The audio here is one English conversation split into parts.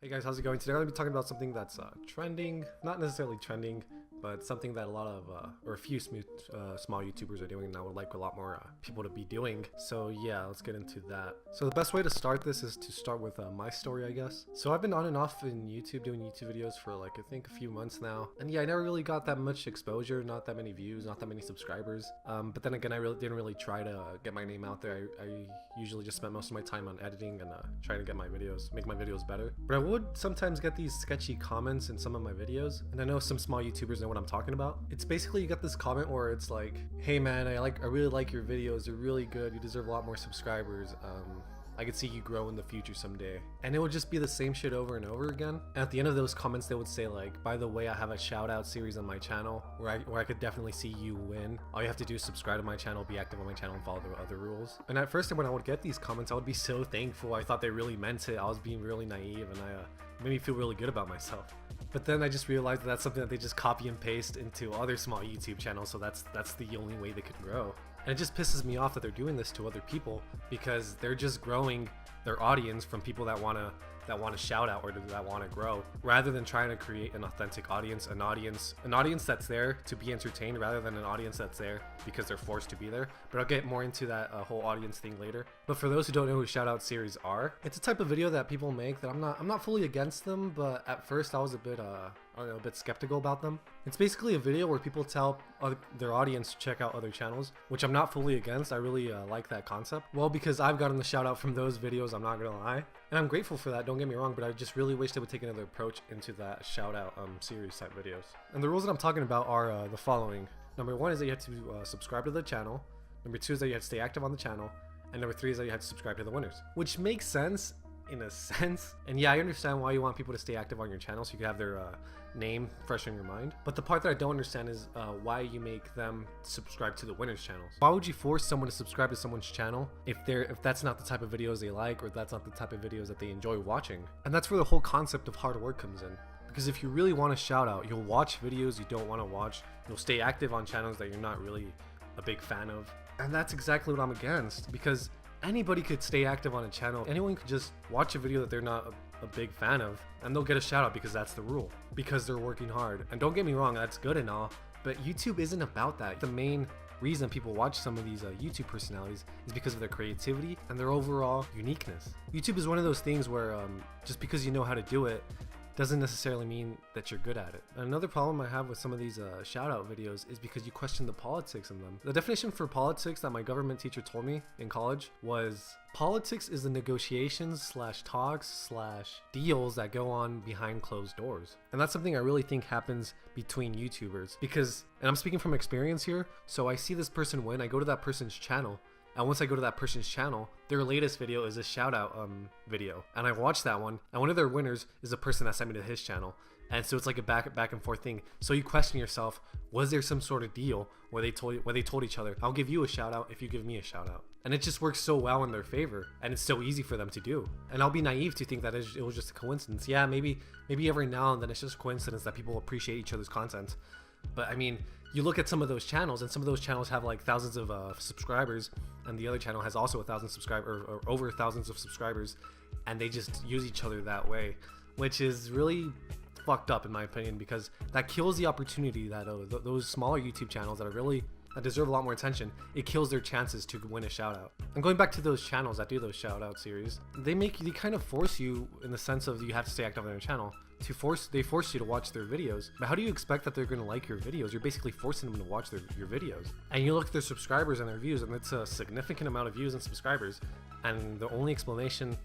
Hey guys, how's it going? Today I'm going to be talking about something that's trending, not necessarily trending, but something that a lot of, or a few small YouTubers are doing and I would like a lot more people to be doing. So yeah, let's get into that. So the best way to start this is to start with my story, I guess. So I've been on and off in YouTube doing YouTube videos for like, I think a few months now. And yeah, I never really got that much exposure, not that many views, not that many subscribers. But then again, I didn't really try to get my name out there. I usually just spent most of my time on editing and trying to get my videos, make my videos better. But I would sometimes get these sketchy comments in some of my videos. And I know some small YouTubers know what I'm talking about. It's basically you get this comment where it's like, hey man, I really like your videos, they're really good, you deserve a lot more subscribers, I could see you grow in the future someday. And it would just be the same shit over and over again. And at the end of those comments they would say like, by the way, I have a shout out series on my channel where I could definitely see you win. All you have to do is subscribe to my channel, be active on my channel, and follow the other rules. And at first when I would get these comments I would be so thankful. I thought they really meant it. I was being really naive and it made me feel really good about myself. But then I just realized that that's something that they just copy and paste into other small YouTube channels, so that's the only way they could grow. And it just pisses me off that they're doing this to other people because they're just growing their audience from people that want to shout out or that want to grow, rather than trying to create an authentic audience, an audience that's there to be entertained rather than an audience that's there because they're forced to be there. But I'll get more into that whole audience thing later. But for those who don't know who shout out series are, it's a type of video that people make that I'm not fully against them, but at first I was a bit a bit skeptical about them. It's basically a video where people tell their audience to check out other channels, which I'm not fully against. I really like that concept. Well, because I've gotten the shout out from those videos, I'm not gonna lie. And I'm grateful for that, don't get me wrong, but I just really wish they would take another approach into that shout out series type videos. And the rules that I'm talking about are the following. Number one is that you have to subscribe to the channel. Number two is that you have to stay active on the channel. And number three is that you have to subscribe to the winners, which makes sense in a sense. And yeah, I understand why you want people to stay active on your channel so you can have their name fresh in your mind. But the part that I don't understand is why you make them subscribe to the winners channels. Why would you force someone to subscribe to someone's channel if that's not the type of videos they like, or that's not the type of videos that they enjoy watching? And that's where the whole concept of hard work comes in. Because if you really want to shout out, you'll watch videos you don't want to watch. You'll stay active on channels that you're not really a big fan of. And that's exactly what I'm against, because anybody could stay active on a channel. Anyone could just watch a video that they're not a big fan of and they'll get a shout out because that's the rule, because they're working hard. And don't get me wrong, that's good and all, but YouTube isn't about that. The main reason people watch some of these YouTube personalities is because of their creativity and their overall uniqueness. YouTube is one of those things where just because you know how to do it doesn't necessarily mean that you're good at it. Another problem I have with some of these shout out videos is because you question the politics in them. The definition for politics that my government teacher told me in college was, politics is the negotiations / talks / deals that go on behind closed doors. And that's something I really think happens between YouTubers, because, and I'm speaking from experience here, so I see this person win, I go to that person's channel, and once I go to that person's channel, their latest video is a shout out video. And I watch that one, and one of their winners is a person that sent me to his channel. And so it's like a back and forth thing. So you question yourself, was there some sort of deal where they told each other, I'll give you a shout out if you give me a shout out? And it just works so well in their favor, and it's so easy for them to do. And I'll be naive to think that it was just a coincidence. Yeah, maybe every now and then it's just a coincidence that people appreciate each other's content. But I mean, you look at some of those channels, and some of those channels have like thousands of subscribers, and the other channel has also 1,000 subscribers, or over thousands of subscribers, and they just use each other that way, which is really fucked up in my opinion, because that kills the opportunity that those smaller YouTube channels that deserve a lot more attention, it kills their chances to win a shout out. And going back to those channels that do those shout out series, they kind of force you, in the sense of you have to stay active on their channel. They force you to watch their videos. But how do you expect that they're going to like your videos? You're basically forcing them to watch your videos. And you look at their subscribers and their views, and it's a significant amount of views and subscribers. And the only explanation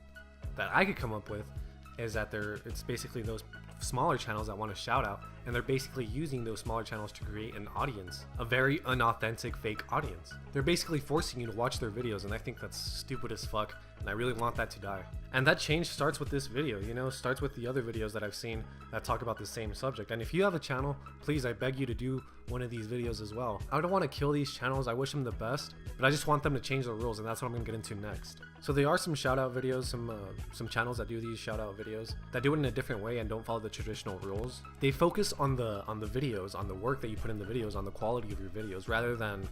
that I could come up with is that it's basically those smaller channels that want to shout out, and they're basically using those smaller channels to create an audience, a very unauthentic fake audience. They're basically forcing you to watch their videos, and I think that's stupid as fuck, and I really want that to die. And that change starts with this video, starts with the other videos that I've seen that talk about the same subject. And if you have a channel, please, I beg you to do one of these videos as well. I don't want to kill these channels, I wish them the best, but I just want them to change the rules, and that's what I'm going to get into next. So there are some shout out videos, some channels that do these shout out videos that do it in a different way and don't follow the traditional rules. They focus on the videos, on the work that you put in the videos, on the quality of your videos, rather than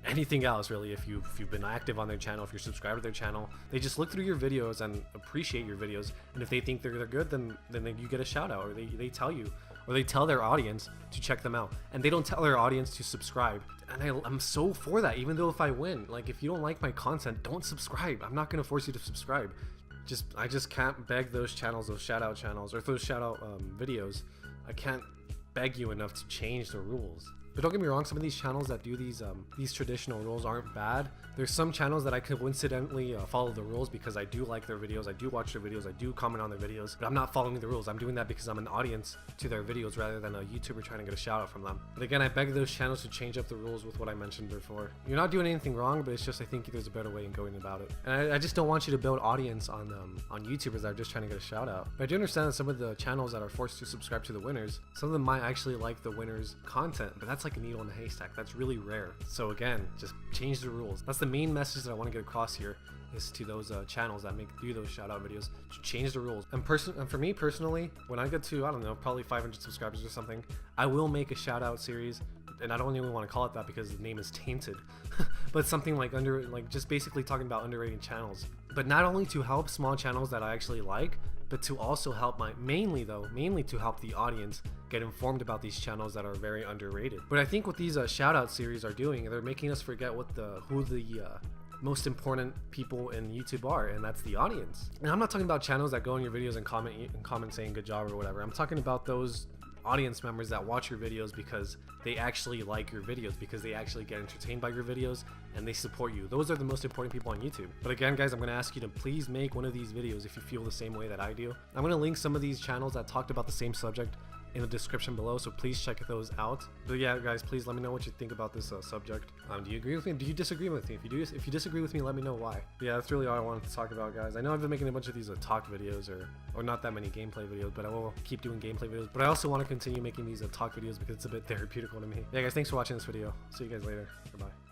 anything else really. If you've been active on their channel, if you're subscribed to their channel, they just look through your videos and appreciate your videos, and if they think they're good, then you get a shout out, or they tell you, or they tell their audience to check them out, and they don't tell their audience to subscribe. And I'm so for that. Even though if I win, like, if you don't like my content, don't subscribe. I'm not gonna force you to subscribe. I just can't beg those channels, those shout out channels, or those shout out videos. I can't beg you enough to change the rules. But don't get me wrong, some of these channels that do these traditional rules aren't bad. There's some channels that I coincidentally follow the rules because I do like their videos, I do watch their videos, I do comment on their videos, but I'm not following the rules. I'm doing that because I'm an audience to their videos rather than a YouTuber trying to get a shout out from them. But again, I beg those channels to change up the rules with what I mentioned before. You're not doing anything wrong, but it's just I think there's a better way in going about it. And I just don't want you to build audience on YouTubers that are just trying to get a shout out. But I do understand that some of the channels that are forced to subscribe to the winners, some of them might actually like the winners' content, but that's like a needle in a haystack. That's really rare. So again, just change the rules. That's the main message that I want to get across here, is to those channels that do those shout out videos, to change the rules. And for me personally, when I get to, I don't know, probably 500 subscribers or something, I will make a shout out series. And I don't even want to call it that because the name is tainted, but something like just basically talking about underrated channels, but not only to help small channels that I actually like, but to also help mainly to help the audience get informed about these channels that are very underrated. But I think what these shout out series are doing, they're making us forget who the most important people in YouTube are, and that's the audience. And I'm not talking about channels that go in your videos and comment saying good job or whatever. I'm talking about those audience members that watch your videos because they actually like your videos, because they actually get entertained by your videos and they support you. Those are the most important people on YouTube. But again, guys, I'm going to ask you to please make one of these videos if you feel the same way that I do. I'm going to link some of these channels that talked about the same subject in the description below, so please check those out. But yeah, guys, please let me know what you think about this subject. Do you agree with me? Do you disagree with me? If you disagree with me, let me know why. But yeah, that's really all I wanted to talk about, guys. I know I've been making a bunch of these talk videos, or not that many gameplay videos, but I will keep doing gameplay videos. But I also want to continue making these talk videos because it's a bit therapeutical to me. Yeah, guys, thanks for watching this video. See you guys later. Goodbye.